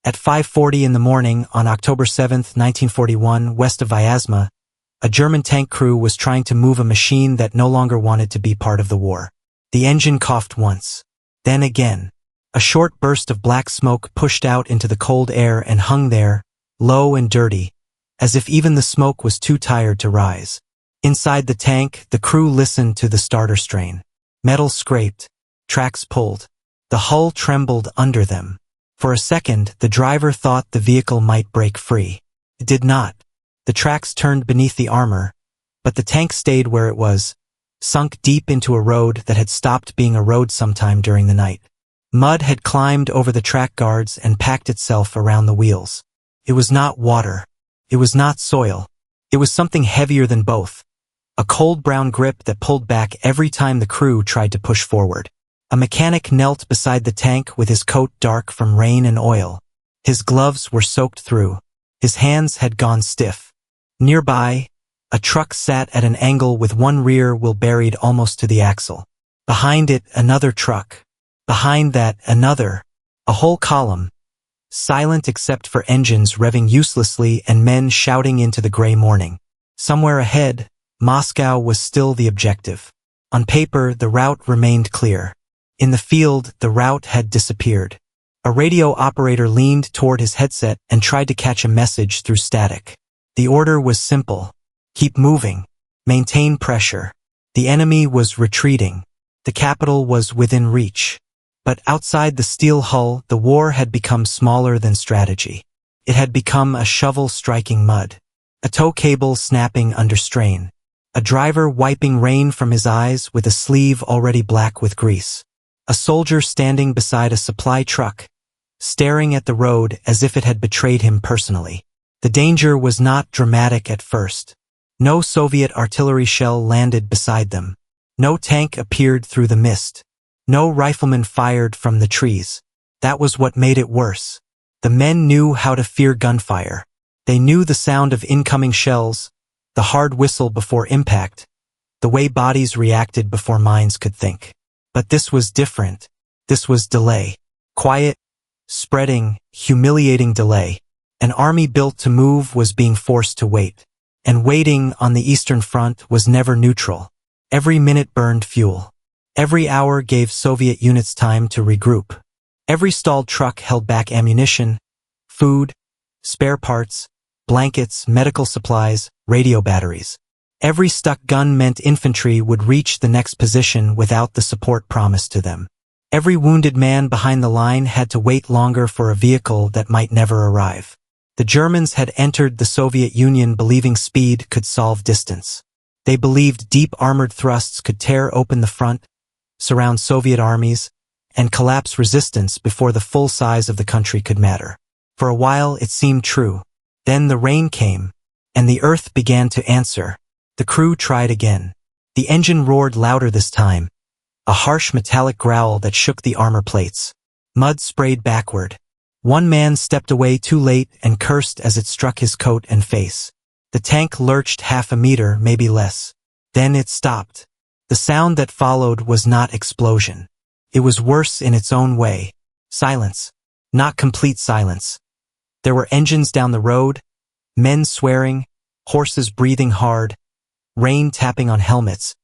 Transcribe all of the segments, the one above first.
At 5:40 in the morning on October 7, 1941, west of Vyazma, a German tank crew was trying to move a machine that no longer wanted to be part of the war. The engine coughed once. Then again. A short burst of black smoke pushed out into the cold air and hung there, low and dirty, as if even the smoke was too tired to rise. Inside the tank, the crew listened to the starter strain. Metal scraped. Tracks pulled. The hull trembled under them. For a second, the driver thought the vehicle might break free. It did not. The tracks turned beneath the armor, but the tank stayed where it was, sunk deep into a road that had stopped being a road sometime during the night. Mud had climbed over the track guards and packed itself around the wheels. It was not water. It was not soil. It was something heavier than both. A cold brown grip that pulled back every time the crew tried to push forward. A mechanic knelt beside the tank with his coat dark from rain and oil. His gloves were soaked through. His hands had gone stiff. Nearby, a truck sat at an angle with one rear wheel buried almost to the axle. Behind it, another truck. Behind that, another. A whole column. Silent except for engines revving uselessly and men shouting into the gray morning. Somewhere ahead, Moscow was still the objective. On paper, the route remained clear. In the field, the route had disappeared. A radio operator leaned toward his headset and tried to catch a message through static. The order was simple. Keep moving. Maintain pressure. The enemy was retreating. The capital was within reach. But outside the steel hull, the war had become smaller than strategy. It had become a shovel striking mud. A tow cable snapping under strain. A driver wiping rain from his eyes with a sleeve already black with grease. A soldier standing beside a supply truck, staring at the road as if it had betrayed him personally. The danger was not dramatic at first. No Soviet artillery shell landed beside them. No tank appeared through the mist. No rifleman fired from the trees. That was what made it worse. The men knew how to fear gunfire. They knew the sound of incoming shells, the hard whistle before impact, the way bodies reacted before minds could think. But this was different. This was delay. Quiet, spreading, humiliating delay. An army built to move was being forced to wait. And waiting on the Eastern Front was never neutral. Every minute burned fuel. Every hour gave Soviet units time to regroup. Every stalled truck held back ammunition, food, spare parts, blankets, medical supplies, radio batteries. Every stuck gun meant infantry would reach the next position without the support promised to them. Every wounded man behind the line had to wait longer for a vehicle that might never arrive. The Germans had entered the Soviet Union believing speed could solve distance. They believed deep armored thrusts could tear open the front, surround Soviet armies, and collapse resistance before the full size of the country could matter. For a while it seemed true. Then the rain came, and the earth began to answer. The crew tried again. The engine roared louder this time, a harsh metallic growl that shook the armor plates. Mud sprayed backward. One man stepped away too late and cursed as it struck his coat and face. The tank lurched half a meter, maybe less. Then it stopped. The sound that followed was not explosion. It was worse in its own way. Silence. Not complete silence. There were engines down the road, men swearing, horses breathing hard, rain tapping on helmets.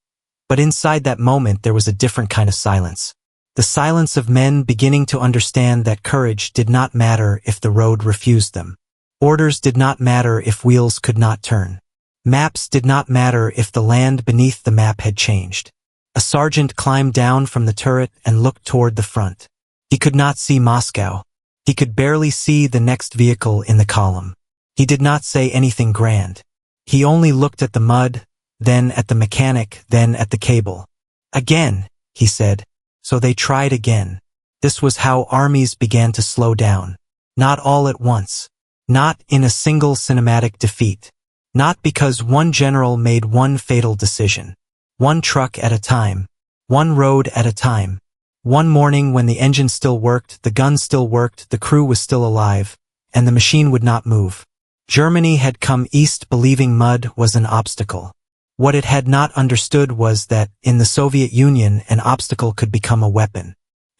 But inside that moment there was a different kind of silence. The silence of men beginning to understand that courage did not matter if the road refused them. Orders did not matter if wheels could not turn. Maps did not matter if the land beneath the map had changed. A sergeant climbed down from the turret and looked toward the front. He could not see Moscow. He could barely see the next vehicle in the column. He did not say anything grand. He only looked at the mud, then at the mechanic, then at the cable. Again, he said. So they tried again. This was how armies began to slow down. Not all at once. Not in a single cinematic defeat. Not because one general made one fatal decision. One truck at a time. One road at a time. One morning when the engine still worked, the gun still worked, the crew was still alive, and the machine would not move. Germany had come east believing mud was an obstacle. What it had not understood was that, in the Soviet Union, an obstacle could become a weapon.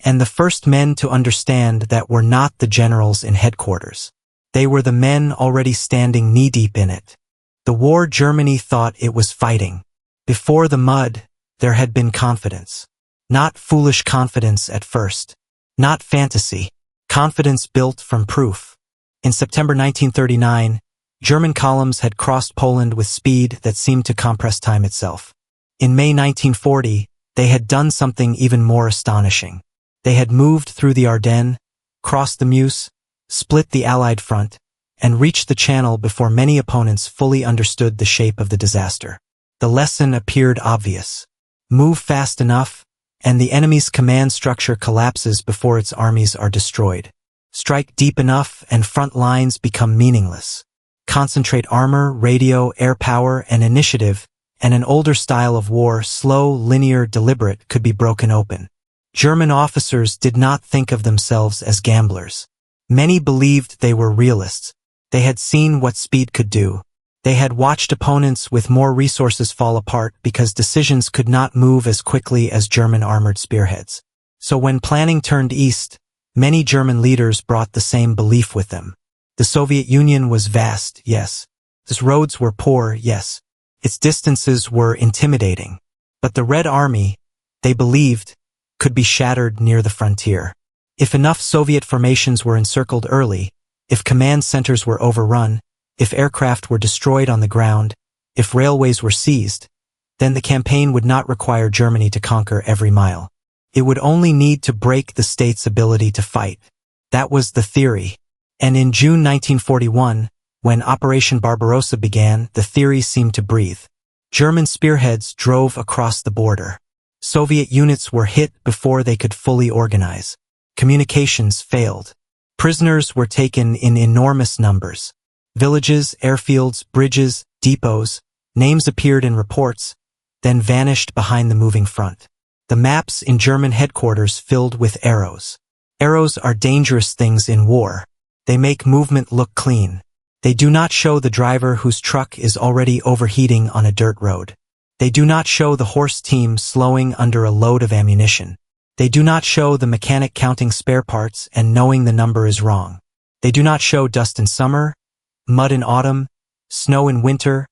And the first men to understand that were not the generals in headquarters. They were the men already standing knee-deep in it. The war Germany thought it was fighting. Before the mud, there had been confidence. Not foolish confidence at first. Not fantasy. Confidence built from proof. In September 1939, German columns had crossed Poland with speed that seemed to compress time itself. In May 1940, they had done something even more astonishing. They had moved through the Ardennes, crossed the Meuse, split the Allied front, and reached the Channel before many opponents fully understood the shape of the disaster. The lesson appeared obvious. Move fast enough, and the enemy's command structure collapses before its armies are destroyed. Strike deep enough, and front lines become meaningless. Concentrate armor, radio, air power, and initiative, and an older style of war, slow, linear, deliberate, could be broken open. German officers did not think of themselves as gamblers. Many believed they were realists. They had seen what speed could do. They had watched opponents with more resources fall apart because decisions could not move as quickly as German armored spearheads. So when planning turned east, many German leaders brought the same belief with them. The Soviet Union was vast, yes. Its roads were poor, yes. Its distances were intimidating. But the Red Army, they believed, could be shattered near the frontier. If enough Soviet formations were encircled early, if command centers were overrun, if aircraft were destroyed on the ground, if railways were seized, then the campaign would not require Germany to conquer every mile. It would only need to break the state's ability to fight. That was the theory. And in June 1941, when Operation Barbarossa began, the theory seemed to breathe. German spearheads drove across the border. Soviet units were hit before they could fully organize. Communications failed. Prisoners were taken in enormous numbers. Villages, airfields, bridges, depots, names appeared in reports, then vanished behind the moving front. The maps in German headquarters filled with arrows. Arrows are dangerous things in war. They make movement look clean. They do not show the driver whose truck is already overheating on a dirt road. They do not show the horse team slowing under a load of ammunition. They do not show the mechanic counting spare parts and knowing the number is wrong. They do not show dust in summer, mud in autumn, snow in winter,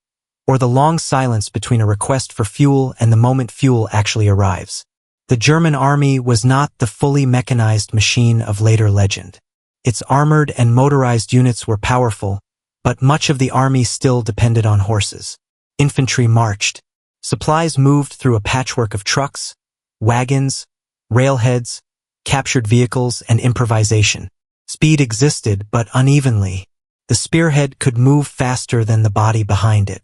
or the long silence between a request for fuel and the moment fuel actually arrives. The German army was not the fully mechanized machine of later legend. Its armored and motorized units were powerful, but much of the army still depended on horses. Infantry marched. Supplies moved through a patchwork of trucks, wagons, railheads, captured vehicles, and improvisation. Speed existed, but unevenly. The spearhead could move faster than the body behind it.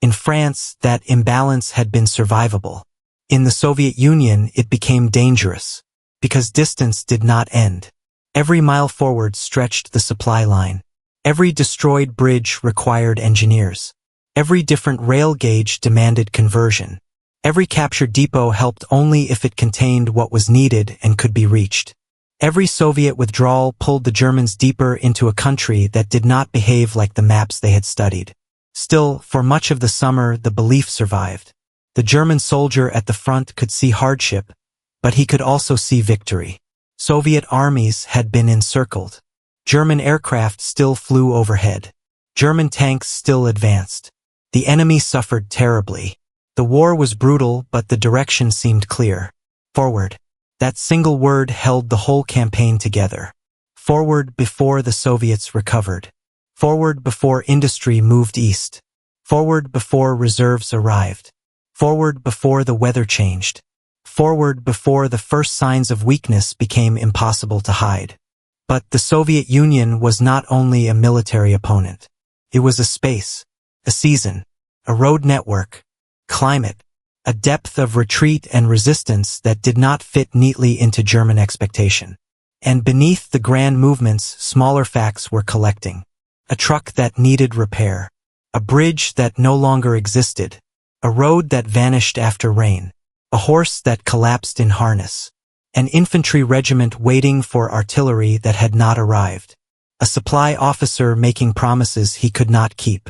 In France, that imbalance had been survivable. In the Soviet Union, it became dangerous, because distance did not end. Every mile forward stretched the supply line. Every destroyed bridge required engineers. Every different rail gauge demanded conversion. Every captured depot helped only if it contained what was needed and could be reached. Every Soviet withdrawal pulled the Germans deeper into a country that did not behave like the maps they had studied. Still, for much of the summer, the belief survived. The German soldier at the front could see hardship, but he could also see victory. Soviet armies had been encircled. German aircraft still flew overhead. German tanks still advanced. The enemy suffered terribly. The war was brutal, but the direction seemed clear. Forward. That single word held the whole campaign together. Forward before the Soviets recovered. Forward before industry moved east. Forward before reserves arrived. Forward before the weather changed. Forward before the first signs of weakness became impossible to hide. But the Soviet Union was not only a military opponent. It was a space, a season, a road network, climate, a depth of retreat and resistance that did not fit neatly into German expectation. And beneath the grand movements, smaller facts were collecting. A truck that needed repair. A bridge that no longer existed. A road that vanished after rain. A horse that collapsed in harness. An infantry regiment waiting for artillery that had not arrived. A supply officer making promises he could not keep.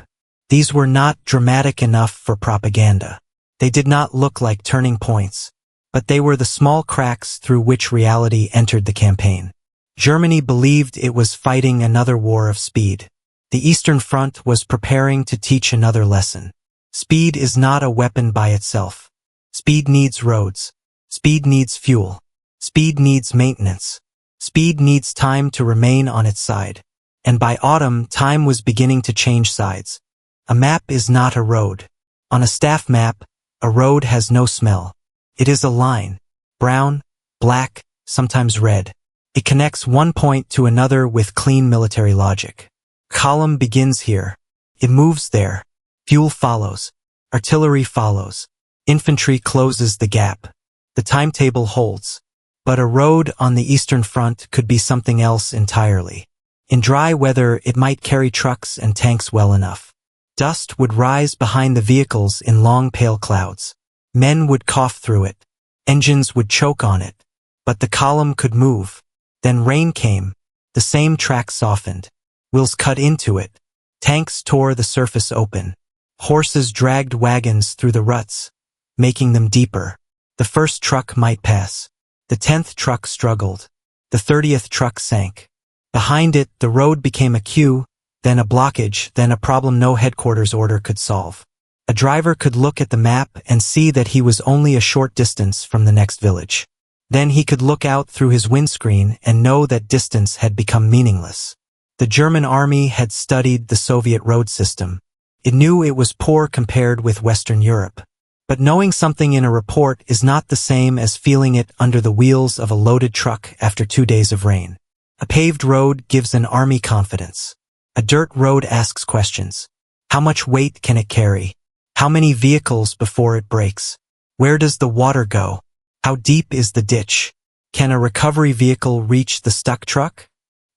These were not dramatic enough for propaganda. They did not look like turning points. but they were the small cracks through which reality entered the campaign. Germany believed it was fighting another war of speed. The Eastern Front was preparing to teach another lesson. Speed is not a weapon by itself. Speed needs roads. Speed needs fuel. Speed needs maintenance. Speed needs time to remain on its side. And by autumn, time was beginning to change sides. A map is not a road. On a staff map, a road has no smell. It is a line. Brown, black, sometimes red. It connects one point to another with clean military logic. Column begins here. It moves there. Fuel follows. Artillery follows. Infantry closes the gap. The timetable holds. But a road on the Eastern Front could be something else entirely. In dry weather, it might carry trucks and tanks well enough. Dust would rise behind the vehicles in long pale clouds. Men would cough through it. Engines would choke on it. But the column could move. Then rain came. The same track softened. Wheels cut into it. Tanks tore the surface open. Horses dragged wagons through the ruts, making them deeper. The first truck might pass. The 10th truck struggled. The 30th truck sank. Behind it, the road became a queue, then a blockage, then a problem no headquarters order could solve. A driver could look at the map and see that he was only a short distance from the next village. Then he could look out through his windscreen and know that distance had become meaningless. The German army had studied the Soviet road system. It knew it was poor compared with Western Europe. But knowing something in a report is not the same as feeling it under the wheels of a loaded truck after 2 days of rain. A paved road gives an army confidence. A dirt road asks questions. How much weight can it carry? How many vehicles before it breaks? Where does the water go? How deep is the ditch? Can a recovery vehicle reach the stuck truck?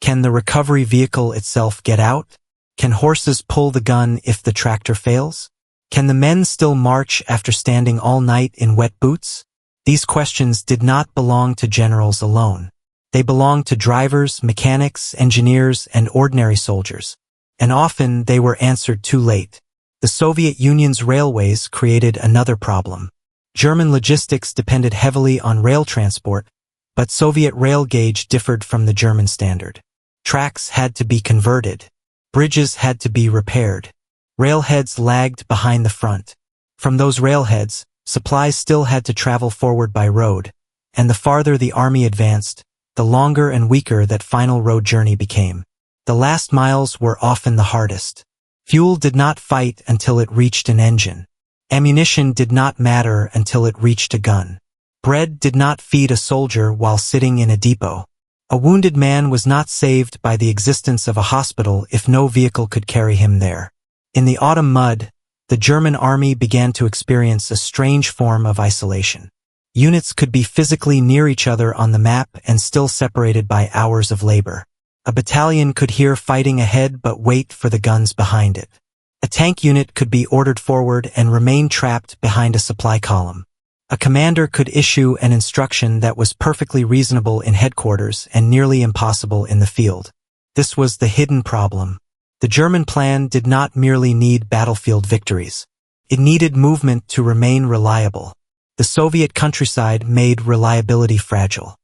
Can the recovery vehicle itself get out? Can horses pull the gun if the tractor fails? Can the men still march after standing all night in wet boots? These questions did not belong to generals alone. They belonged to drivers, mechanics, engineers, and ordinary soldiers. And often they were answered too late. The Soviet Union's railways created another problem. German logistics depended heavily on rail transport, but Soviet rail gauge differed from the German standard. Tracks had to be converted. Bridges had to be repaired. Railheads lagged behind the front. From those railheads, supplies still had to travel forward by road, and the farther the army advanced, the longer and weaker that final road journey became. The last miles were often the hardest. Fuel did not fight until it reached an engine. Ammunition did not matter until it reached a gun. Bread did not feed a soldier while sitting in a depot. A wounded man was not saved by the existence of a hospital if no vehicle could carry him there. In the autumn mud, the German army began to experience a strange form of isolation. Units could be physically near each other on the map and still separated by hours of labor. A battalion could hear fighting ahead but wait for the guns behind it. A tank unit could be ordered forward and remain trapped behind a supply column. A commander could issue an instruction that was perfectly reasonable in headquarters and nearly impossible in the field. This was the hidden problem. The German plan did not merely need battlefield victories. It needed movement to remain reliable. The Soviet countryside made reliability fragile.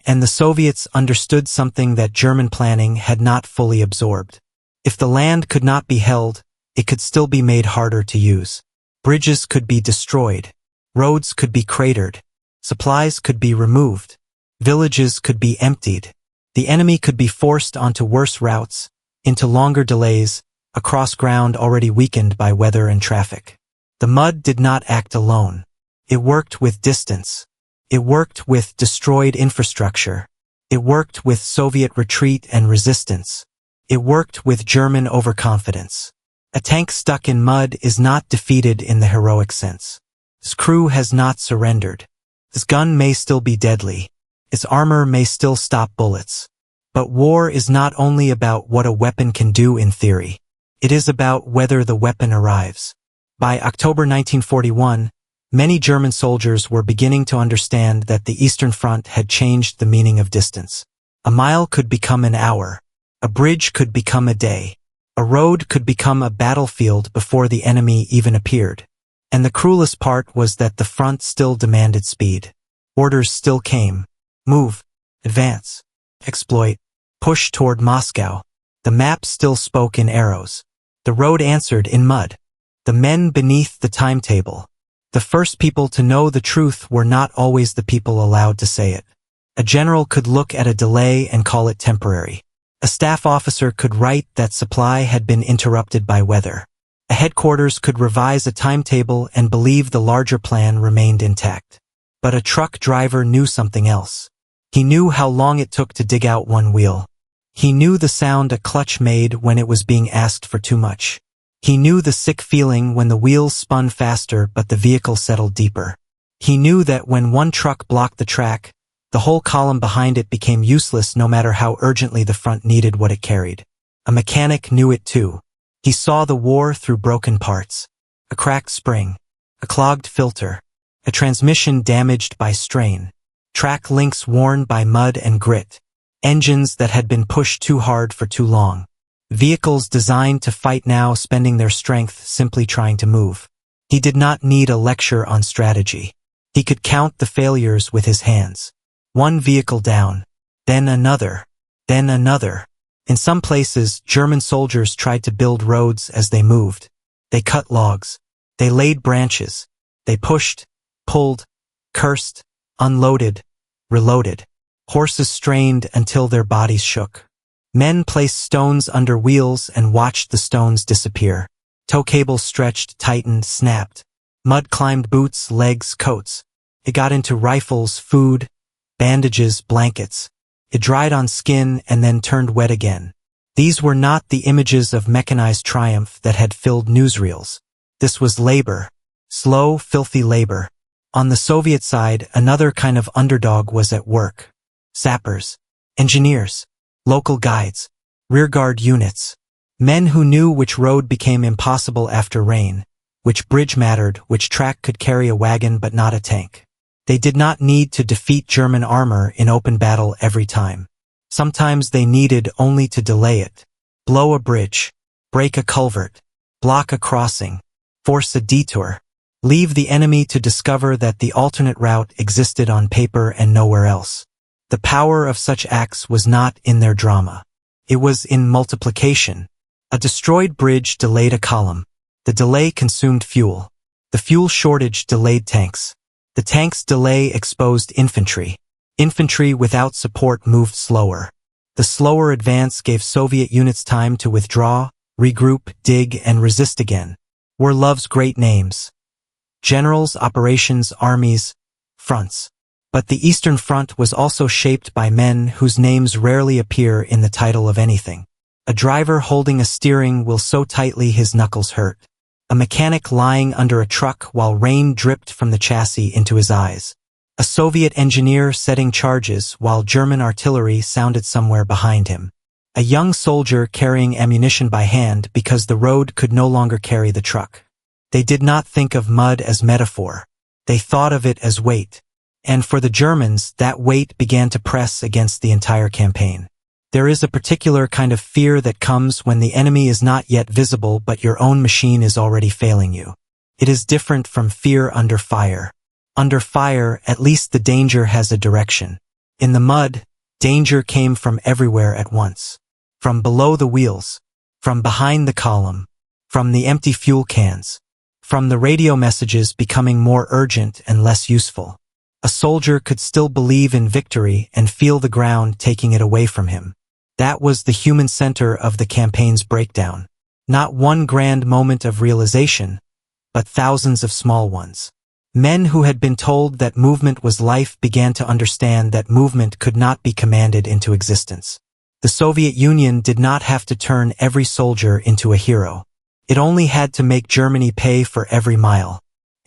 And the Soviets understood something that German planning had not fully absorbed. If the land could not be held, it could still be made harder to use. Bridges could be destroyed. Roads could be cratered. Supplies could be removed. Villages could be emptied. The enemy could be forced onto worse routes, into longer delays, across ground already weakened by weather and traffic. The mud did not act alone. It worked with distance. It worked with destroyed infrastructure. It worked with Soviet retreat and resistance. It worked with German overconfidence. A tank stuck in mud is not defeated in the heroic sense. Its crew has not surrendered. Its gun may still be deadly. Its armor may still stop bullets. But war is not only about what a weapon can do in theory. It is about whether the weapon arrives. By October 1941, many German soldiers were beginning to understand that the Eastern Front had changed the meaning of distance. A mile could become an hour. A bridge could become a day. A road could become a battlefield before the enemy even appeared. And the cruelest part was that the front still demanded speed. Orders still came. Move. Advance. Exploit. Push toward Moscow. The map still spoke in arrows. The road answered in mud. The men beneath the timetable. The first people to know the truth were not always the people allowed to say it. A general could look at a delay and call it temporary. A staff officer could write that supply had been interrupted by weather. A headquarters could revise a timetable and believe the larger plan remained intact. But a truck driver knew something else. He knew how long it took to dig out one wheel. He knew the sound a clutch made when it was being asked for too much. He knew the sick feeling when the wheels spun faster but the vehicle settled deeper. He knew that when one truck blocked the track, the whole column behind it became useless no matter how urgently the front needed what it carried. A mechanic knew it too. He saw the war through broken parts. A cracked spring. A clogged filter. A transmission damaged by strain. Track links worn by mud and grit. Engines that had been pushed too hard for too long. Vehicles designed to fight now spending their strength simply trying to move. He did not need a lecture on strategy. He could count the failures with his hands. One vehicle down. Then another. Then another. In some places, German soldiers tried to build roads as they moved. They cut logs. They laid branches. They pushed, pulled, cursed, unloaded, reloaded. Horses strained until their bodies shook. Men placed stones under wheels and watched the stones disappear. Tow cables stretched, tightened, snapped. Mud climbed boots, legs, coats. It got into rifles, food, bandages, blankets. It dried on skin and then turned wet again. These were not the images of mechanized triumph that had filled newsreels. This was labor. Slow, filthy labor. On the Soviet side, another kind of underdog was at work. Sappers. Engineers. Local guides. Rearguard units. Men who knew which road became impossible after rain, which bridge mattered, which track could carry a wagon but not a tank. They did not need to defeat German armor in open battle every time. Sometimes they needed only to delay it. Blow a bridge. Break a culvert. Block a crossing. Force a detour. Leave the enemy to discover that the alternate route existed on paper and nowhere else. The power of such acts was not in their drama. It was in multiplication. A destroyed bridge delayed a column. The delay consumed fuel. The fuel shortage delayed tanks. The tanks' delay exposed infantry. Infantry without support moved slower. The slower advance gave Soviet units time to withdraw, regroup, dig, and resist again. War loves great names. Generals, operations, armies, fronts. But the Eastern Front was also shaped by men whose names rarely appear in the title of anything. A driver holding a steering wheel so tightly his knuckles hurt. A mechanic lying under a truck while rain dripped from the chassis into his eyes. A Soviet engineer setting charges while German artillery sounded somewhere behind him. A young soldier carrying ammunition by hand because the road could no longer carry the truck. They did not think of mud as metaphor. They thought of it as weight. And for the Germans, that weight began to press against the entire campaign. There is a particular kind of fear that comes when the enemy is not yet visible but your own machine is already failing you. It is different from fear under fire. Under fire, at least the danger has a direction. In the mud, danger came from everywhere at once. From below the wheels. From behind the column. From the empty fuel cans. From the radio messages becoming more urgent and less useful. A soldier could still believe in victory and feel the ground taking it away from him. That was the human center of the campaign's breakdown. Not one grand moment of realization, but thousands of small ones. Men who had been told that movement was life began to understand that movement could not be commanded into existence. The Soviet Union did not have to turn every soldier into a hero. It only had to make Germany pay for every mile.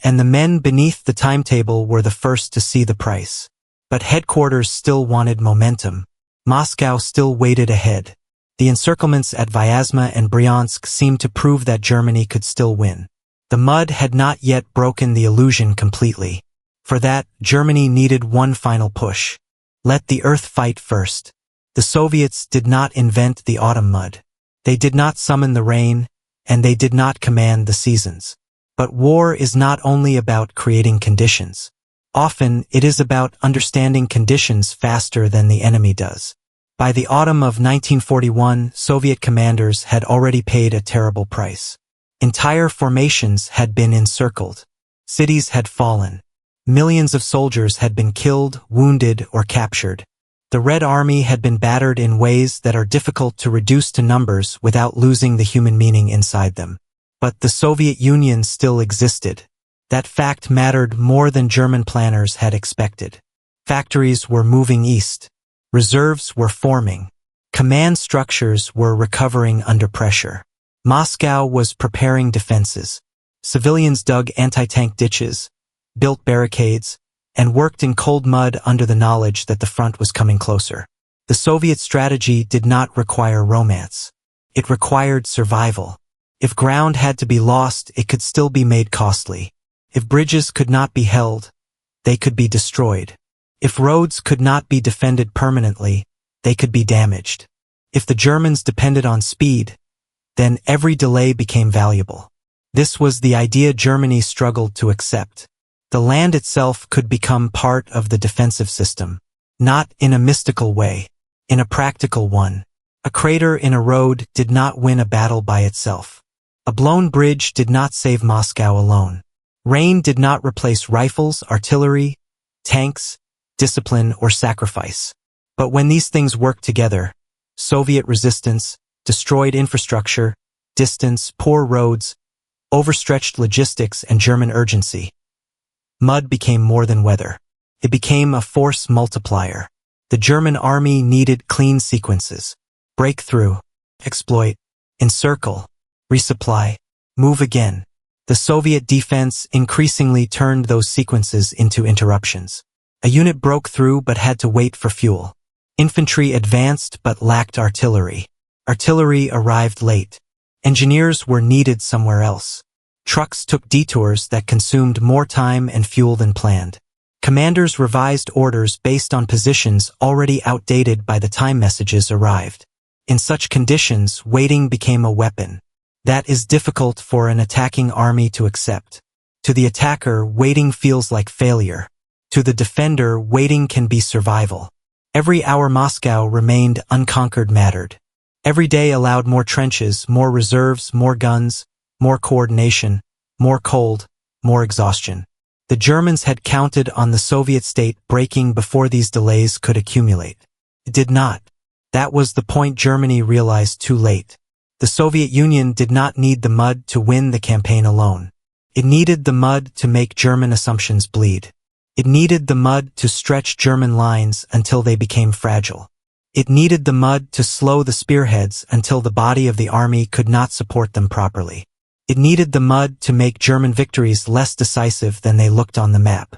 And the men beneath the timetable were the first to see the price. But headquarters still wanted momentum. Moscow still waited ahead. The encirclements at Vyazma and Bryansk seemed to prove that Germany could still win. The mud had not yet broken the illusion completely. For that, Germany needed one final push. Let the earth fight first. The Soviets did not invent the autumn mud. They did not summon the rain, and they did not command the seasons. But war is not only about creating conditions. Often, it is about understanding conditions faster than the enemy does. By the autumn of 1941, Soviet commanders had already paid a terrible price. Entire formations had been encircled. Cities had fallen. Millions of soldiers had been killed, wounded, or captured. The Red Army had been battered in ways that are difficult to reduce to numbers without losing the human meaning inside them. But the Soviet Union still existed. That fact mattered more than German planners had expected. Factories were moving east. Reserves were forming. Command structures were recovering under pressure. Moscow was preparing defenses. Civilians dug anti-tank ditches, built barricades, and worked in cold mud under the knowledge that the front was coming closer. The Soviet strategy did not require romance. It required survival. If ground had to be lost, it could still be made costly. If bridges could not be held, they could be destroyed. If roads could not be defended permanently, they could be damaged. If the Germans depended on speed, then every delay became valuable. This was the idea Germany struggled to accept. The land itself could become part of the defensive system. Not in a mystical way, in a practical one. A crater in a road did not win a battle by itself. A blown bridge did not save Moscow alone. Rain did not replace rifles, artillery, tanks, discipline, or sacrifice. But when these things worked together, Soviet resistance, destroyed infrastructure, distance, poor roads, overstretched logistics, and German urgency, mud became more than weather. It became a force multiplier. The German army needed clean sequences. Break through, exploit, encircle, resupply, move again. The Soviet defense increasingly turned those sequences into interruptions. A unit broke through but had to wait for fuel. Infantry advanced but lacked artillery. Artillery arrived late. Engineers were needed somewhere else. Trucks took detours that consumed more time and fuel than planned. Commanders revised orders based on positions already outdated by the time messages arrived. In such conditions, waiting became a weapon. That is difficult for an attacking army to accept. To the attacker, waiting feels like failure. To the defender, waiting can be survival. Every hour Moscow remained unconquered mattered. Every day allowed more trenches, more reserves, more guns, more coordination, more cold, more exhaustion. The Germans had counted on the Soviet state breaking before these delays could accumulate. It did not. That was the point Germany realized too late. The Soviet Union did not need the mud to win the campaign alone. It needed the mud to make German assumptions bleed. It needed the mud to stretch German lines until they became fragile. It needed the mud to slow the spearheads until the body of the army could not support them properly. It needed the mud to make German victories less decisive than they looked on the map.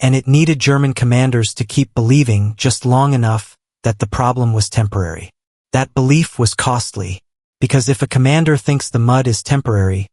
And it needed German commanders to keep believing just long enough that the problem was temporary. That belief was costly, because if a commander thinks the mud is temporary,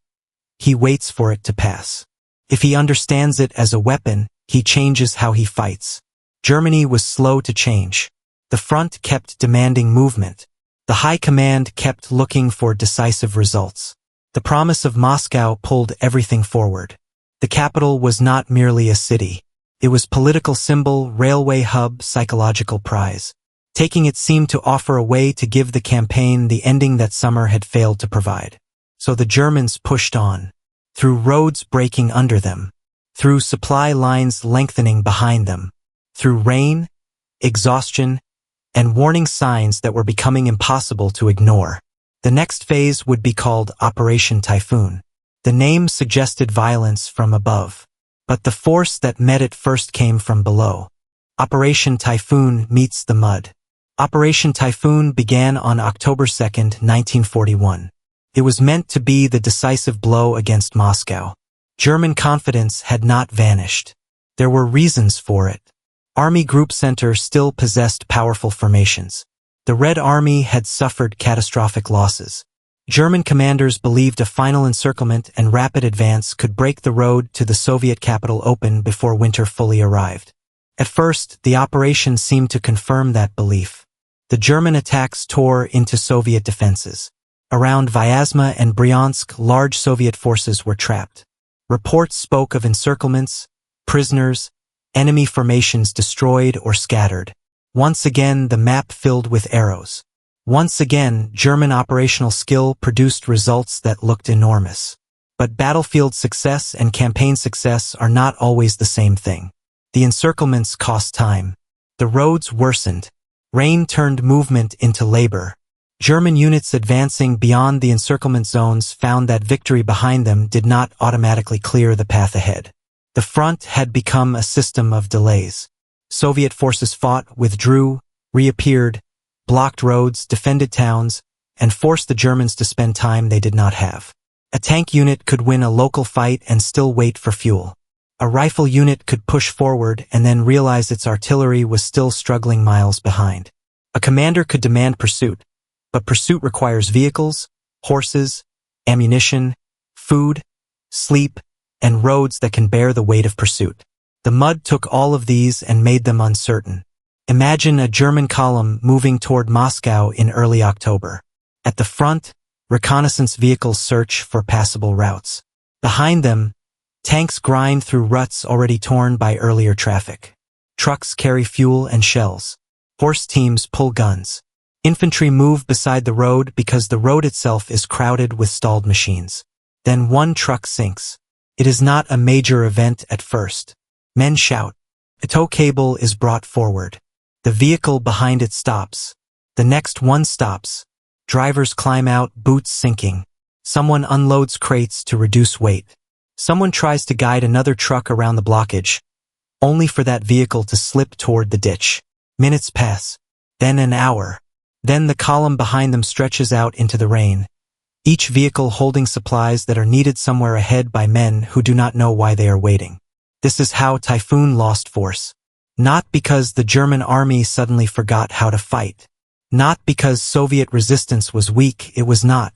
he waits for it to pass. If he understands it as a weapon, he changes how he fights. Germany was slow to change. The front kept demanding movement. The high command kept looking for decisive results. The promise of Moscow pulled everything forward. The capital was not merely a city. It was political symbol, railway hub, psychological prize. Taking it seemed to offer a way to give the campaign the ending that summer had failed to provide. So the Germans pushed on. Through roads breaking under them. Through supply lines lengthening behind them. Through rain, exhaustion, and warning signs that were becoming impossible to ignore. The next phase would be called Operation Typhoon. The name suggested violence from above. But the force that met it first came from below. Operation Typhoon meets the mud. Operation Typhoon began on October 2, 1941. It was meant to be the decisive blow against Moscow. German confidence had not vanished. There were reasons for it. Army Group Center still possessed powerful formations. The Red Army had suffered catastrophic losses. German commanders believed a final encirclement and rapid advance could break the road to the Soviet capital open before winter fully arrived. At first, the operation seemed to confirm that belief. The German attacks tore into Soviet defenses. Around Vyazma and Bryansk, large Soviet forces were trapped. Reports spoke of encirclements, prisoners, enemy formations destroyed or scattered. Once again, the map filled with arrows. Once again, German operational skill produced results that looked enormous. But battlefield success and campaign success are not always the same thing. The encirclements cost time. The roads worsened. Rain turned movement into labor. German units advancing beyond the encirclement zones found that victory behind them did not automatically clear the path ahead. The front had become a system of delays. Soviet forces fought, withdrew, reappeared, blocked roads, defended towns, and forced the Germans to spend time they did not have. A tank unit could win a local fight and still wait for fuel. A rifle unit could push forward and then realize its artillery was still struggling miles behind. A commander could demand pursuit, but pursuit requires vehicles, horses, ammunition, food, sleep, and roads that can bear the weight of pursuit. The mud took all of these and made them uncertain. Imagine a German column moving toward Moscow in early October. At the front, reconnaissance vehicles search for passable routes. Behind them, tanks grind through ruts already torn by earlier traffic. Trucks carry fuel and shells. Horse teams pull guns. Infantry move beside the road because the road itself is crowded with stalled machines. Then one truck sinks. It is not a major event at first. Men shout. A tow cable is brought forward. The vehicle behind it stops. The next one stops. Drivers climb out, boots sinking. Someone unloads crates to reduce weight. Someone tries to guide another truck around the blockage, only for that vehicle to slip toward the ditch. Minutes pass. Then an hour. Then the column behind them stretches out into the rain, each vehicle holding supplies that are needed somewhere ahead by men who do not know why they are waiting. This is how Typhoon lost force. Not because the German army suddenly forgot how to fight. Not because Soviet resistance was weak, it was not.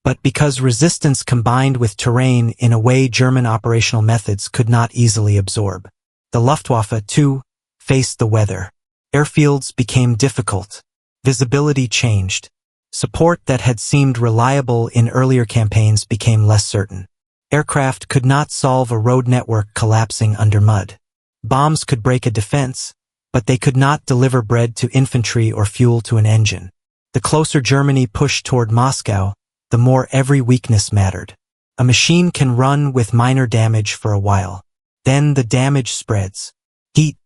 But because resistance combined with terrain in a way German operational methods could not easily absorb. The Luftwaffe, too, faced the weather. Airfields became difficult. Visibility changed. Support that had seemed reliable in earlier campaigns became less certain. Aircraft could not solve a road network collapsing under mud. Bombs could break a defense, but they could not deliver bread to infantry or fuel to an engine. The closer Germany pushed toward Moscow, the more every weakness mattered. A machine can run with minor damage for a while. Then the damage spreads. Heat,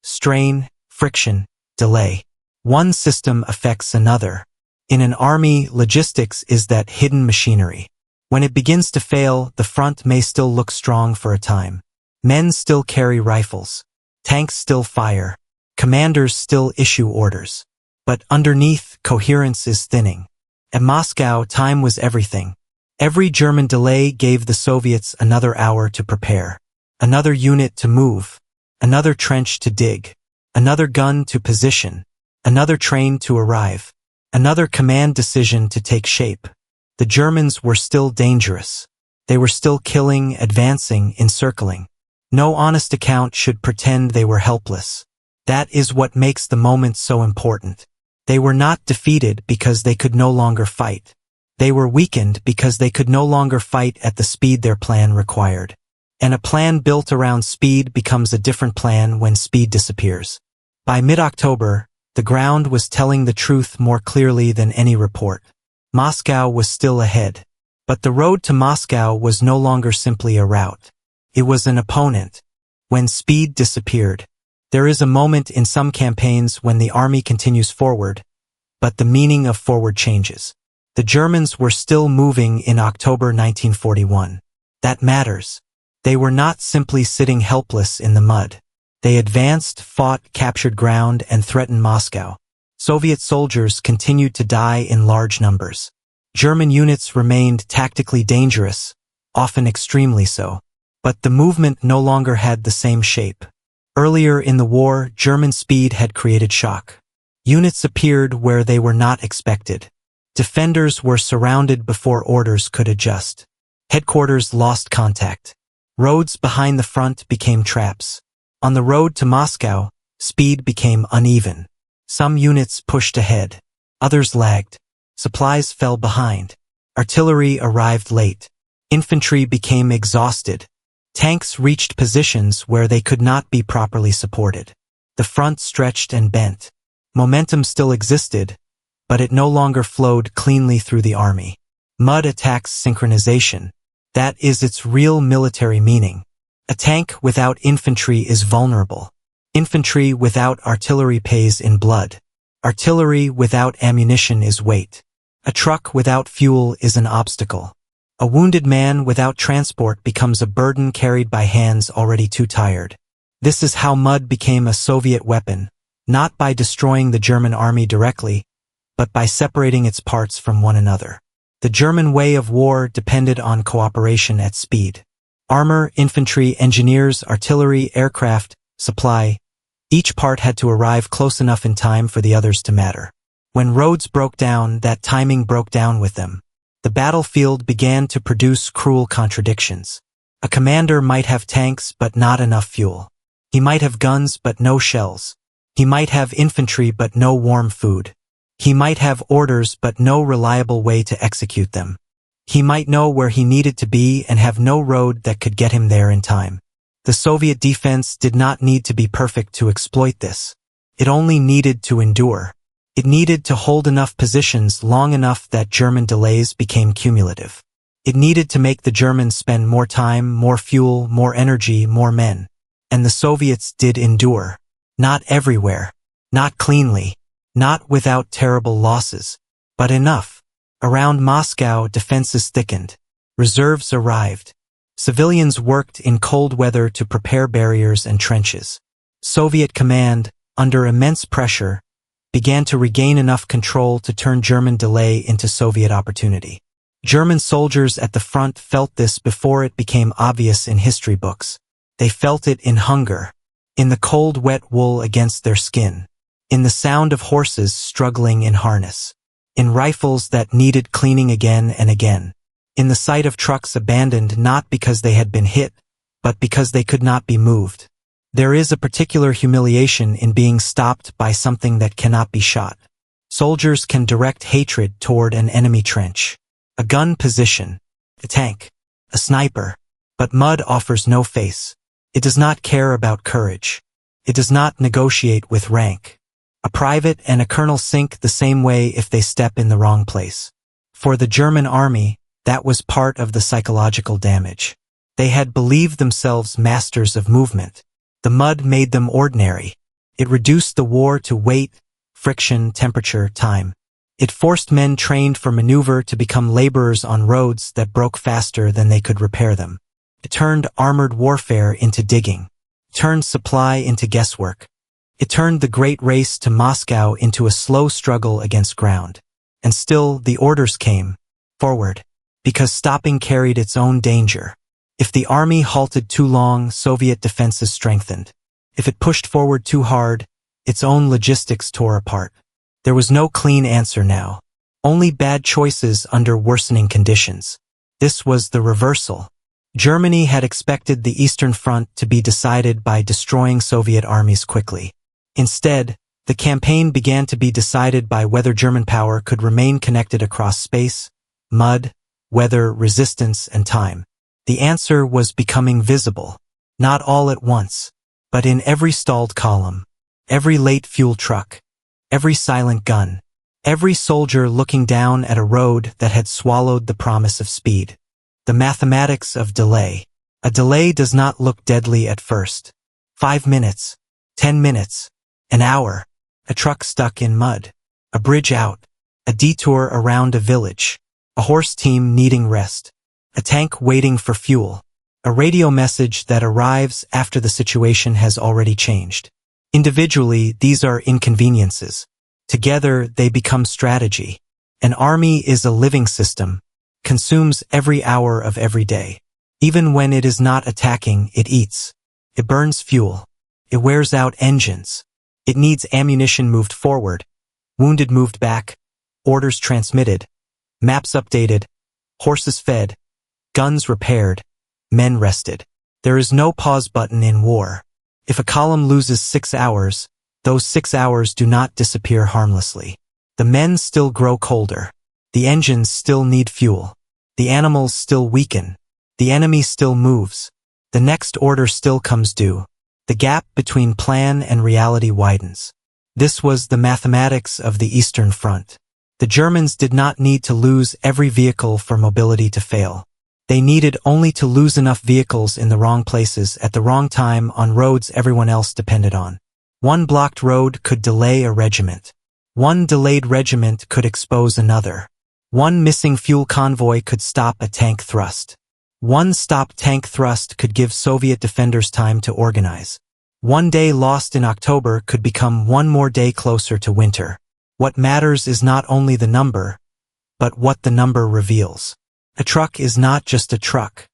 strain, friction, delay. One system affects another. In an army, logistics is that hidden machinery. When it begins to fail, the front may still look strong for a time. Men still carry rifles. Tanks still fire. Commanders still issue orders. But underneath, coherence is thinning. At Moscow, time was everything. Every German delay gave the Soviets another hour to prepare. Another unit to move. Another trench to dig. Another gun to position. Another train to arrive. Another command decision to take shape. The Germans were still dangerous. They were still killing, advancing, encircling. No honest account should pretend they were helpless. That is what makes the moment so important. They were not defeated because they could no longer fight. They were weakened because they could no longer fight at the speed their plan required. And a plan built around speed becomes a different plan when speed disappears. By mid-October, the ground was telling the truth more clearly than any report. Moscow was still ahead. But the road to Moscow was no longer simply a route. It was an opponent. When speed disappeared, there is a moment in some campaigns when the army continues forward, but the meaning of forward changes. The Germans were still moving in October 1941. That matters. They were not simply sitting helpless in the mud. They advanced, fought, captured ground, and threatened Moscow. Soviet soldiers continued to die in large numbers. German units remained tactically dangerous, often extremely so. But the movement no longer had the same shape. Earlier in the war, German speed had created shock. Units appeared where they were not expected. Defenders were surrounded before orders could adjust. Headquarters lost contact. Roads behind the front became traps. On the road to Moscow, speed became uneven. Some units pushed ahead. Others lagged. Supplies fell behind. Artillery arrived late. Infantry became exhausted. Tanks reached positions where they could not be properly supported. The front stretched and bent. Momentum still existed, but it no longer flowed cleanly through the army. Mud attacks synchronization. That is its real military meaning. A tank without infantry is vulnerable. Infantry without artillery pays in blood. Artillery without ammunition is weight. A truck without fuel is an obstacle. A wounded man without transport becomes a burden carried by hands already too tired. This is how mud became a Soviet weapon, not by destroying the German army directly, but by separating its parts from one another. The German way of war depended on cooperation at speed. Armor, infantry, engineers, artillery, aircraft, supply. Each part had to arrive close enough in time for the others to matter. When roads broke down, that timing broke down with them. The battlefield began to produce cruel contradictions. A commander might have tanks but not enough fuel. He might have guns but no shells. He might have infantry but no warm food. He might have orders but no reliable way to execute them. He might know where he needed to be and have no road that could get him there in time. The Soviet defense did not need to be perfect to exploit this. It only needed to endure. It needed to hold enough positions long enough that German delays became cumulative. It needed to make the Germans spend more time, more fuel, more energy, more men. And the Soviets did endure. Not everywhere. Not cleanly. Not without terrible losses. But enough. Around Moscow, defenses thickened. Reserves arrived. Civilians worked in cold weather to prepare barriers and trenches. Soviet command, under immense pressure, began to regain enough control to turn German delay into Soviet opportunity. German soldiers at the front felt this before it became obvious in history books. They felt it in hunger, in the cold wet wool against their skin, in the sound of horses struggling in harness, in rifles that needed cleaning again and again, in the sight of trucks abandoned not because they had been hit, but because they could not be moved. There is a particular humiliation in being stopped by something that cannot be shot. Soldiers can direct hatred toward an enemy trench, a gun position, a tank, a sniper, but mud offers no face. It does not care about courage. It does not negotiate with rank. A private and a colonel sink the same way if they step in the wrong place. For the German army, that was part of the psychological damage. They had believed themselves masters of movement. The mud made them ordinary. It reduced the war to weight, friction, temperature, time. It forced men trained for maneuver to become laborers on roads that broke faster than they could repair them. It turned armored warfare into digging. It turned supply into guesswork. It turned the great race to Moscow into a slow struggle against ground. And still, the orders came. Forward. Because stopping carried its own danger. If the army halted too long, Soviet defenses strengthened. If it pushed forward too hard, its own logistics tore apart. There was no clean answer now. Only bad choices under worsening conditions. This was the reversal. Germany had expected the Eastern Front to be decided by destroying Soviet armies quickly. Instead, the campaign began to be decided by whether German power could remain connected across space, mud, weather, resistance, and time. The answer was becoming visible, not all at once, but in every stalled column, every late fuel truck, every silent gun, every soldier looking down at a road that had swallowed the promise of speed. The mathematics of delay. A delay does not look deadly at first. 5 minutes, 10 minutes, an hour, a truck stuck in mud, a bridge out, a detour around a village, a horse team needing rest. A tank waiting for fuel. A radio message that arrives after the situation has already changed. Individually, these are inconveniences. Together, they become strategy. An army is a living system, consumes every hour of every day. Even when it is not attacking, it eats. It burns fuel. It wears out engines. It needs ammunition moved forward, wounded moved back, orders transmitted, maps updated, horses fed, guns repaired, men rested. There is no pause button in war. If a column loses 6 hours, those 6 hours do not disappear harmlessly. The men still grow colder. The engines still need fuel. The animals still weaken. The enemy still moves. The next order still comes due. The gap between plan and reality widens. This was the mathematics of the Eastern Front. The Germans did not need to lose every vehicle for mobility to fail. They needed only to lose enough vehicles in the wrong places at the wrong time on roads everyone else depended on. One blocked road could delay a regiment. One delayed regiment could expose another. One missing fuel convoy could stop a tank thrust. One stopped tank thrust could give Soviet defenders time to organize. One day lost in October could become one more day closer to winter. What matters is not only the number, but what the number reveals. A truck is not just a truck.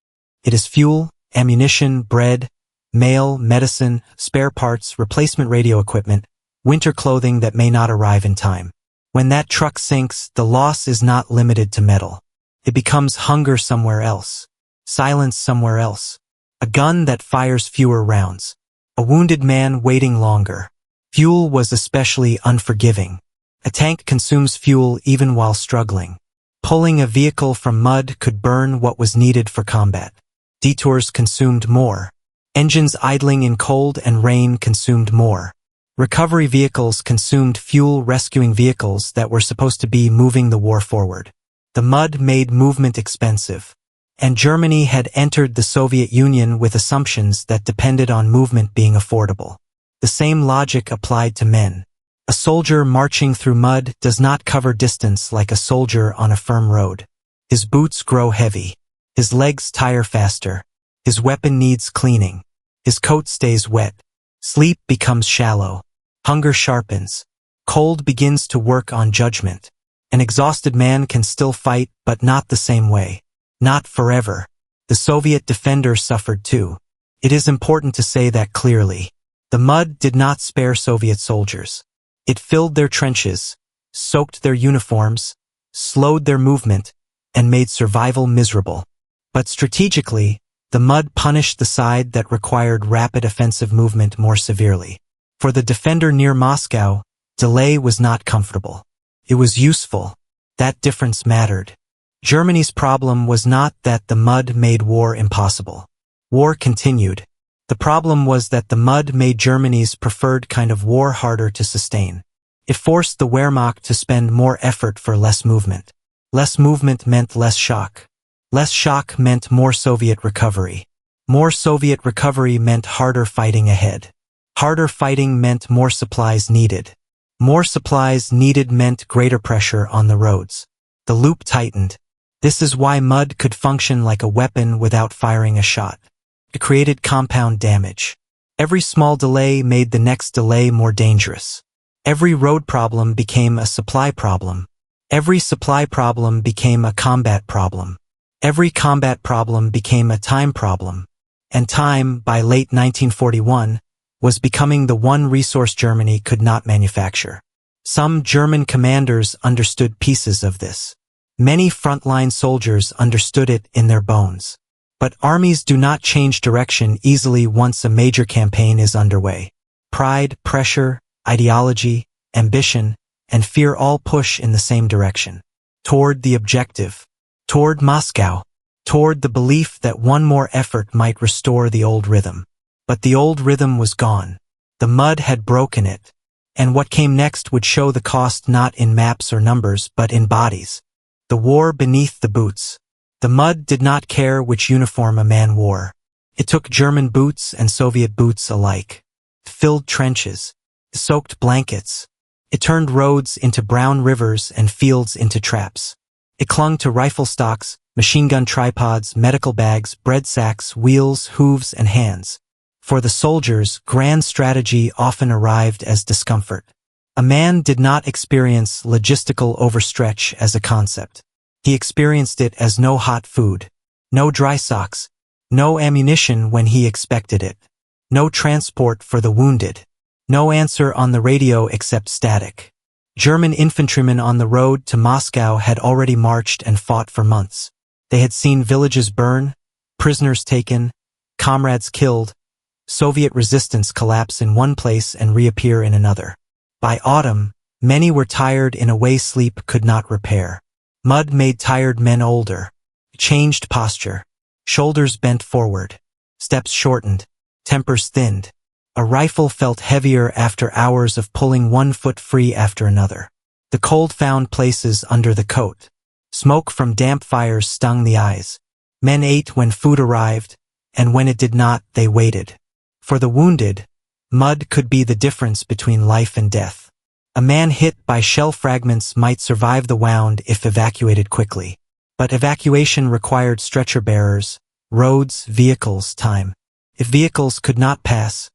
It is fuel, ammunition, bread, mail, medicine, spare parts, replacement radio equipment, winter clothing that may not arrive in time. When that truck sinks, the loss is not limited to metal. It becomes hunger somewhere else, silence somewhere else, a gun that fires fewer rounds, a wounded man waiting longer. Fuel was especially unforgiving. A tank consumes fuel even while struggling. Pulling a vehicle from mud could burn what was needed for combat. Detours consumed more. Engines idling in cold and rain consumed more. Recovery vehicles consumed fuel rescuing vehicles that were supposed to be moving the war forward. The mud made movement expensive. And Germany had entered the Soviet Union with assumptions that depended on movement being affordable. The same logic applied to men. A soldier marching through mud does not cover distance like a soldier on a firm road. His boots grow heavy. His legs tire faster. His weapon needs cleaning. His coat stays wet. Sleep becomes shallow. Hunger sharpens. Cold begins to work on judgment. An exhausted man can still fight, but not the same way. Not forever. The Soviet defender suffered too. It is important to say that clearly. The mud did not spare Soviet soldiers. It filled their trenches, soaked their uniforms, slowed their movement, and made survival miserable. But strategically, the mud punished the side that required rapid offensive movement more severely. For the defender near Moscow, delay was not comfortable. It was useful. That difference mattered. Germany's problem was not that the mud made war impossible. War continued. The problem was that the mud made Germany's preferred kind of war harder to sustain. It forced the Wehrmacht to spend more effort for less movement. Less movement meant less shock. Less shock meant more Soviet recovery. More Soviet recovery meant harder fighting ahead. Harder fighting meant more supplies needed. More supplies needed meant greater pressure on the roads. The loop tightened. This is why mud could function like a weapon without firing a shot. It created compound damage. Every small delay made the next delay more dangerous. Every road problem became a supply problem. Every supply problem became a combat problem. Every combat problem became a time problem. And time, by late 1941, was becoming the one resource Germany could not manufacture. Some German commanders understood pieces of this. Many frontline soldiers understood it in their bones. But armies do not change direction easily once a major campaign is underway. Pride, pressure, ideology, ambition, and fear all push in the same direction. Toward the objective. Toward Moscow. Toward the belief that one more effort might restore the old rhythm. But the old rhythm was gone. The mud had broken it. And what came next would show the cost not in maps or numbers but in bodies. The war beneath the boots. The mud did not care which uniform a man wore. It took German boots and Soviet boots alike. It filled trenches. It soaked blankets. It turned roads into brown rivers and fields into traps. It clung to rifle stocks, machine gun tripods, medical bags, bread sacks, wheels, hooves, and hands. For the soldiers, grand strategy often arrived as discomfort. A man did not experience logistical overstretch as a concept. He experienced it as no hot food, no dry socks, no ammunition when he expected it, no transport for the wounded, no answer on the radio except static. German infantrymen on the road to Moscow had already marched and fought for months. They had seen villages burn, prisoners taken, comrades killed, Soviet resistance collapse in one place and reappear in another. By autumn, many were tired in a way sleep could not repair. Mud made tired men older. Changed posture. Shoulders bent forward. Steps shortened. Tempers thinned. A rifle felt heavier after hours of pulling one foot free after another. The cold found places under the coat. Smoke from damp fires stung the eyes. Men ate when food arrived, and when it did not, they waited. For the wounded, mud could be the difference between life and death. A man hit by shell fragments might survive the wound if evacuated quickly. But evacuation required stretcher bearers, roads, vehicles, time. If vehicles could not pass,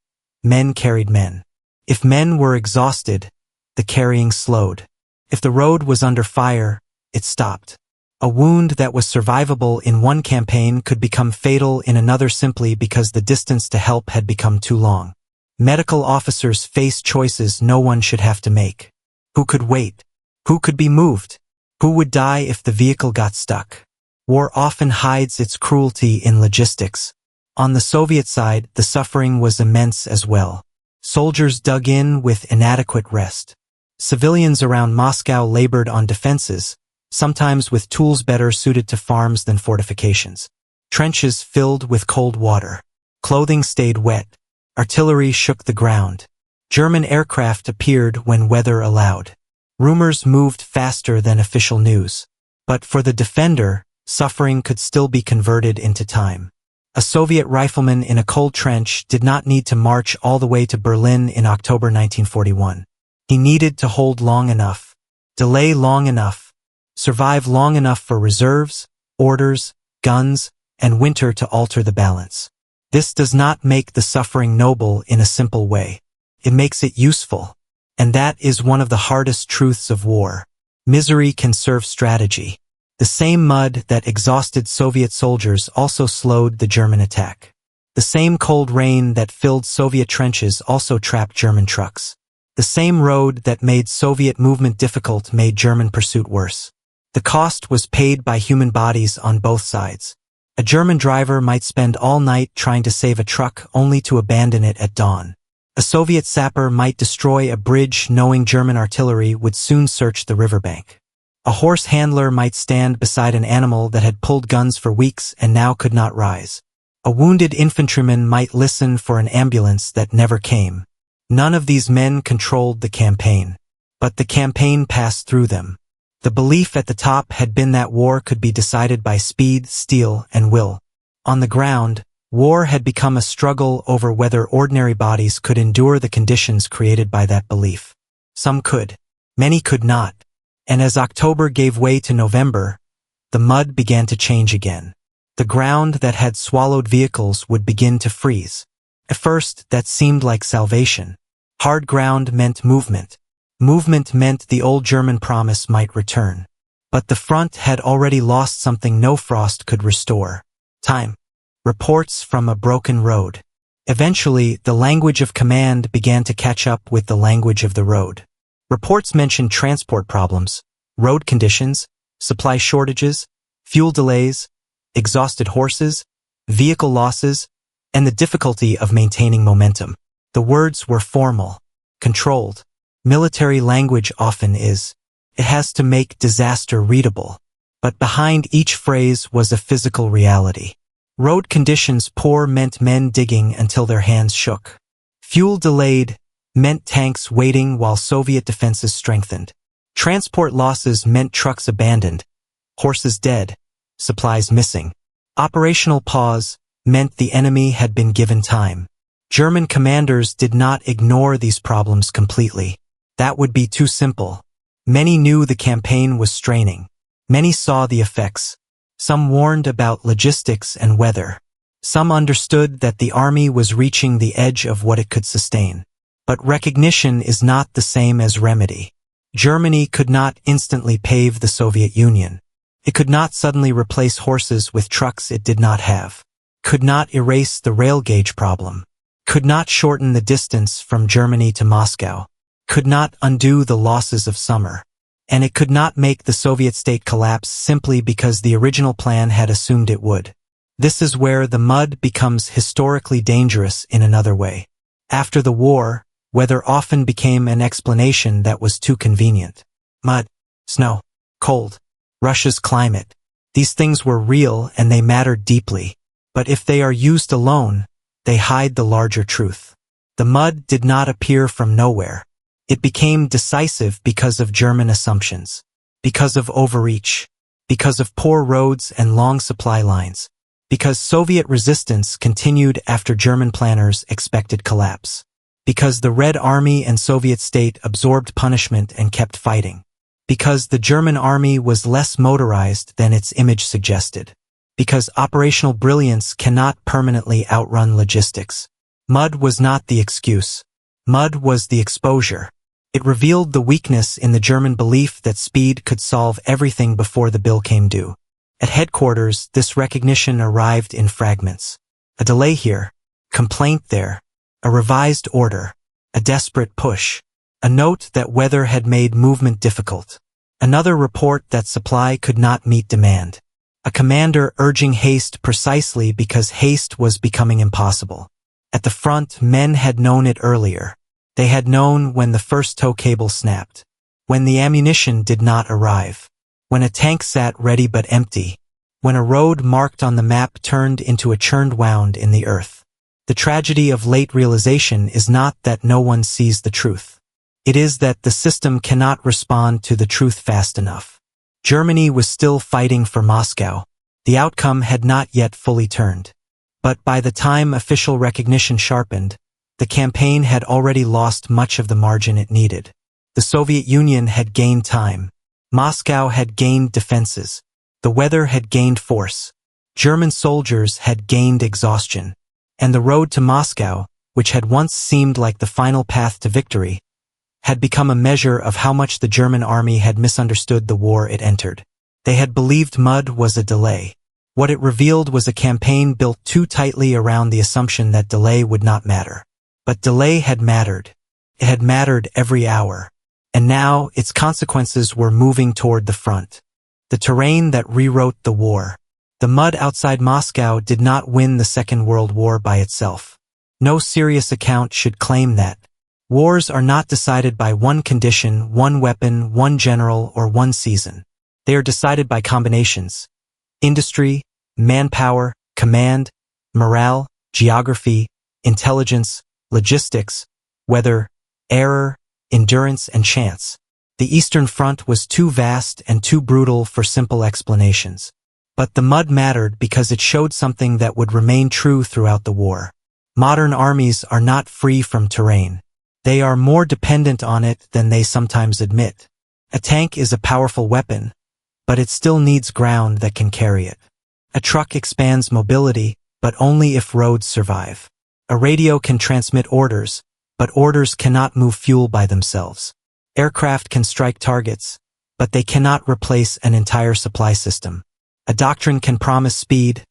men carried men. If men were exhausted, the carrying slowed. If the road was under fire, it stopped. A wound that was survivable in one campaign could become fatal in another simply because the distance to help had become too long. Medical officers faced choices no one should have to make. Who could wait? Who could be moved? Who would die if the vehicle got stuck? War often hides its cruelty in logistics. On the Soviet side, the suffering was immense as well. Soldiers dug in with inadequate rest. Civilians around Moscow labored on defenses, sometimes with tools better suited to farms than fortifications. Trenches filled with cold water. Clothing stayed wet. Artillery shook the ground. German aircraft appeared when weather allowed. Rumors moved faster than official news. But for the defender, suffering could still be converted into time. A Soviet rifleman in a cold trench did not need to march all the way to Berlin in October 1941. He needed to hold long enough, delay long enough, survive long enough for reserves, orders, guns, and winter to alter the balance. This does not make the suffering noble in a simple way. It makes it useful. And that is one of the hardest truths of war. Misery can serve strategy. The same mud that exhausted Soviet soldiers also slowed the German attack. The same cold rain that filled Soviet trenches also trapped German trucks. The same road that made Soviet movement difficult made German pursuit worse. The cost was paid by human bodies on both sides. A German driver might spend all night trying to save a truck only to abandon it at dawn. A Soviet sapper might destroy a bridge knowing German artillery would soon search the riverbank. A horse handler might stand beside an animal that had pulled guns for weeks and now could not rise. A wounded infantryman might listen for an ambulance that never came. None of these men controlled the campaign, but the campaign passed through them. The belief at the top had been that war could be decided by speed, steel, and will. On the ground, war had become a struggle over whether ordinary bodies could endure the conditions created by that belief. Some could. Many could not. And as October gave way to November, the mud began to change again. The ground that had swallowed vehicles would begin to freeze. At first, that seemed like salvation. Hard ground meant movement. Movement meant the old German promise might return. But the front had already lost something no frost could restore. Time. Reports from a broken road. Eventually, the language of command began to catch up with the language of the road. Reports mentioned transport problems, road conditions, supply shortages, fuel delays, exhausted horses, vehicle losses, and the difficulty of maintaining momentum. The words were formal, controlled. Military language often is. It has to make disaster readable. But behind each phrase was a physical reality. Road conditions poor meant men digging until their hands shook. Fuel delayed meant tanks waiting while Soviet defenses strengthened. Transport losses meant trucks abandoned, horses dead, supplies missing. Operational pause meant the enemy had been given time. German commanders did not ignore these problems completely. That would be too simple. Many knew the campaign was straining. Many saw the effects. Some warned about logistics and weather. Some understood that the army was reaching the edge of what it could sustain. But recognition is not the same as remedy. Germany could not instantly pave the Soviet Union. It could not suddenly replace horses with trucks it did not have. Could not erase the rail gauge problem. Could not shorten the distance from Germany to Moscow. Could not undo the losses of summer. And it could not make the Soviet state collapse simply because the original plan had assumed it would. This is where the mud becomes historically dangerous in another way. After the war, weather often became an explanation that was too convenient. Mud, snow, cold, Russia's climate. These things were real and they mattered deeply. But if they are used alone, they hide the larger truth. The mud did not appear from nowhere. It became decisive because of German assumptions, because of overreach, because of poor roads and long supply lines, because Soviet resistance continued after German planners expected collapse, because the Red Army and Soviet state absorbed punishment and kept fighting, because the German army was less motorized than its image suggested, because operational brilliance cannot permanently outrun logistics. Mud was not the excuse. Mud was the exposure. It revealed the weakness in the German belief that speed could solve everything before the bill came due. At headquarters, this recognition arrived in fragments. A delay here, complaint there, a revised order, a desperate push, a note that weather had made movement difficult, another report that supply could not meet demand, a commander urging haste precisely because haste was becoming impossible. At the front, men had known it earlier. They had known when the first tow cable snapped, when the ammunition did not arrive, when a tank sat ready but empty, when a road marked on the map turned into a churned wound in the earth. The tragedy of late realization is not that no one sees the truth. It is that the system cannot respond to the truth fast enough. Germany was still fighting for Moscow. The outcome had not yet fully turned. But by the time official recognition sharpened, the campaign had already lost much of the margin it needed. The Soviet Union had gained time. Moscow had gained defenses. The weather had gained force. German soldiers had gained exhaustion. And the road to Moscow, which had once seemed like the final path to victory, had become a measure of how much the German army had misunderstood the war it entered. They had believed mud was a delay. What it revealed was a campaign built too tightly around the assumption that delay would not matter. But delay had mattered. It had mattered every hour. And now its consequences were moving toward the front. The terrain that rewrote the war. The mud outside Moscow did not win the Second World War by itself. No serious account should claim that. Wars are not decided by one condition, one weapon, one general, or one season. They are decided by combinations. Industry, manpower, command, morale, geography, intelligence, logistics, weather, error, endurance, and chance. The Eastern Front was too vast and too brutal for simple explanations. But the mud mattered because it showed something that would remain true throughout the war. Modern armies are not free from terrain. They are more dependent on it than they sometimes admit. A tank is a powerful weapon, but it still needs ground that can carry it. A truck expands mobility, but only if roads survive. A radio can transmit orders, but orders cannot move fuel by themselves. Aircraft can strike targets, but they cannot replace an entire supply system. A doctrine can promise speed,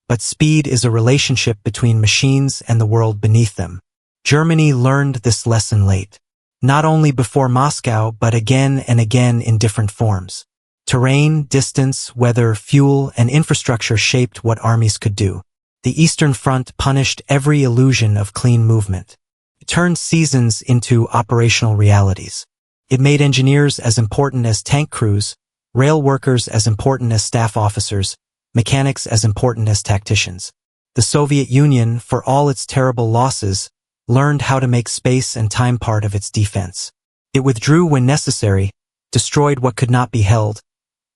but speed is a relationship between machines and the world beneath them. Germany learned this lesson late. Not only before Moscow, but again and again in different forms. Terrain, distance, weather, fuel, and infrastructure shaped what armies could do. The Eastern Front punished every illusion of clean movement. It turned seasons into operational realities. It made engineers as important as tank crews, rail workers as important as staff officers, mechanics as important as tacticians. The Soviet Union, for all its terrible losses, learned how to make space and time part of its defense. It withdrew when necessary, destroyed what could not be held,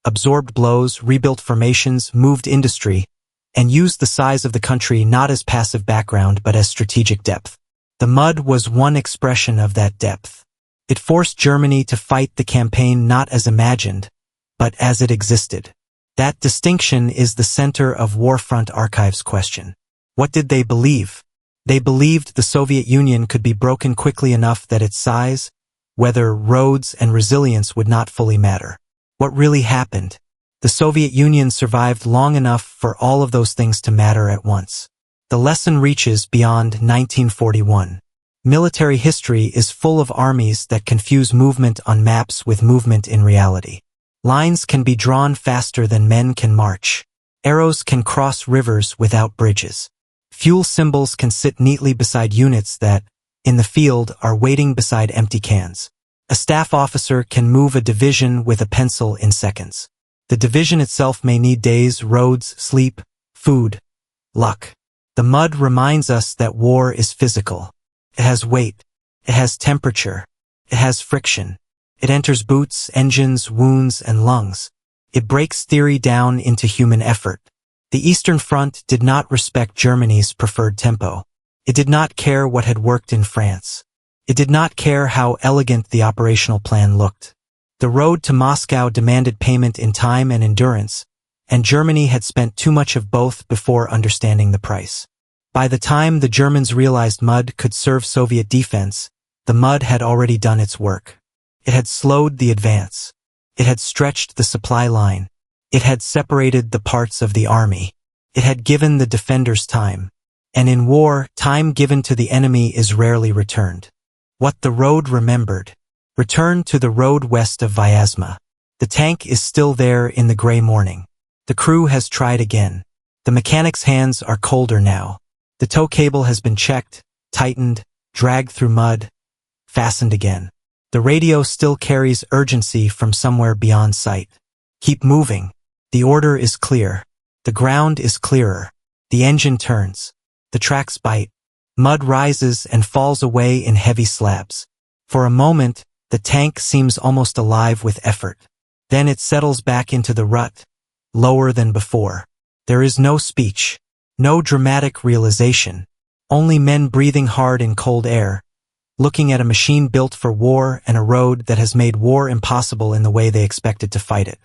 absorbed blows, rebuilt formations, moved industry, and used the size of the country not as passive background but as strategic depth. The mud was one expression of that depth. It forced Germany to fight the campaign not as imagined, but as it existed. That distinction is the center of Warfront Archive's question. What did they believe? They believed the Soviet Union could be broken quickly enough that its size, weather, roads, and resilience would not fully matter. What really happened? The Soviet Union survived long enough for all of those things to matter at once. The lesson reaches beyond 1941. Military history is full of armies that confuse movement on maps with movement in reality. Lines can be drawn faster than men can march. Arrows can cross rivers without bridges. Fuel symbols can sit neatly beside units that, in the field, are waiting beside empty cans. A staff officer can move a division with a pencil in seconds. The division itself may need days, roads, sleep, food, luck. The mud reminds us that war is physical. It has weight. It has temperature. It has friction. It enters boots, engines, wounds, and lungs. It breaks theory down into human effort. The Eastern Front did not respect Germany's preferred tempo. It did not care what had worked in France. It did not care how elegant the operational plan looked. The road to Moscow demanded payment in time and endurance, and Germany had spent too much of both before understanding the price. By the time the Germans realized mud could serve Soviet defense, the mud had already done its work. It had slowed the advance. It had stretched the supply line. It had separated the parts of the army. It had given the defenders time. And in war, time given to the enemy is rarely returned. What the road remembered. Return to the road west of Vyazma. The tank is still there in the gray morning. The crew has tried again. The mechanic's hands are colder now. The tow cable has been checked, tightened, dragged through mud, fastened again. The radio still carries urgency from somewhere beyond sight. Keep moving. The order is clear. The ground is clearer. The engine turns. The tracks bite. Mud rises and falls away in heavy slabs. For a moment, the tank seems almost alive with effort. Then it settles back into the rut, lower than before. There is no speech, no dramatic realization, only men breathing hard in cold air, looking at a machine built for war and a road that has made war impossible in the way they expected to fight it.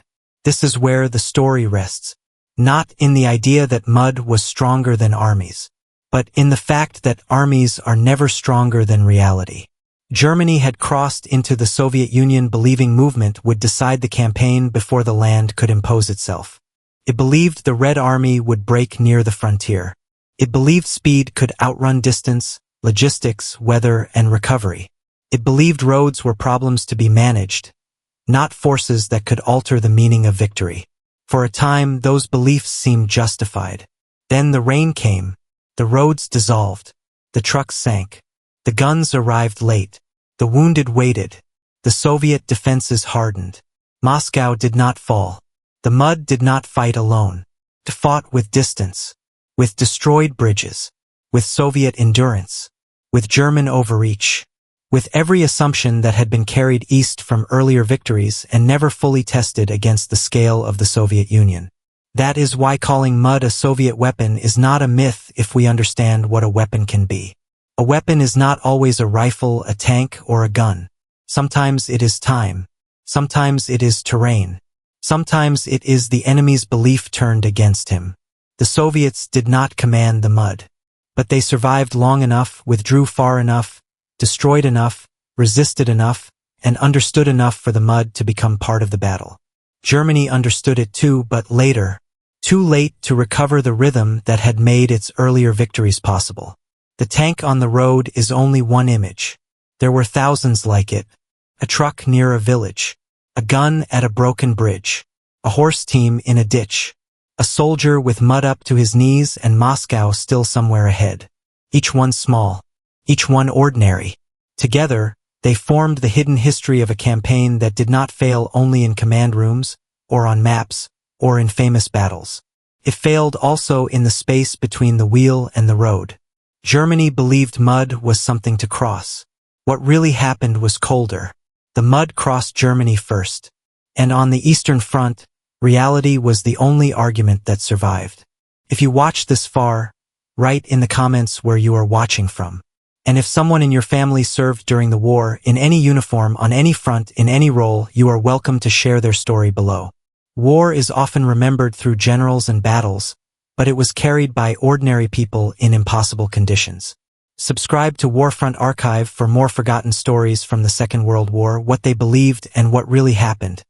This is where the story rests, not in the idea that mud was stronger than armies, but in the fact that armies are never stronger than reality. Germany had crossed into the Soviet Union believing movement would decide the campaign before the land could impose itself. It believed the Red Army would break near the frontier. It believed speed could outrun distance, logistics, weather, and recovery. It believed roads were problems to be managed, not forces that could alter the meaning of victory. For a time, those beliefs seemed justified. Then the rain came. The roads dissolved. The trucks sank. The guns arrived late. The wounded waited. The Soviet defenses hardened. Moscow did not fall. The mud did not fight alone. It fought with distance, with destroyed bridges, with Soviet endurance, with German overreach, with every assumption that had been carried east from earlier victories and never fully tested against the scale of the Soviet Union. That is why calling mud a Soviet weapon is not a myth if we understand what a weapon can be. A weapon is not always a rifle, a tank, or a gun. Sometimes it is time. Sometimes it is terrain. Sometimes it is the enemy's belief turned against him. The Soviets did not command the mud, but they survived long enough, withdrew far enough, destroyed enough, resisted enough, and understood enough for the mud to become part of the battle. Germany understood it too, but later, too late to recover the rhythm that had made its earlier victories possible. The tank on the road is only one image. There were thousands like it. A truck near a village. A gun at a broken bridge. A horse team in a ditch. A soldier with mud up to his knees and Moscow still somewhere ahead. Each one small. Each one ordinary. Together, they formed the hidden history of a campaign that did not fail only in command rooms, or on maps, or in famous battles. It failed also in the space between the wheel and the road. Germany believed mud was something to cross. What really happened was colder. The mud crossed Germany first. And on the Eastern Front, reality was the only argument that survived. If you watched this far, write in the comments where you are watching from. And if someone in your family served during the war, in any uniform, on any front, in any role, you are welcome to share their story below. War is often remembered through generals and battles, but it was carried by ordinary people in impossible conditions. Subscribe to Warfront Archive for more forgotten stories from the Second World War, what they believed and what really happened.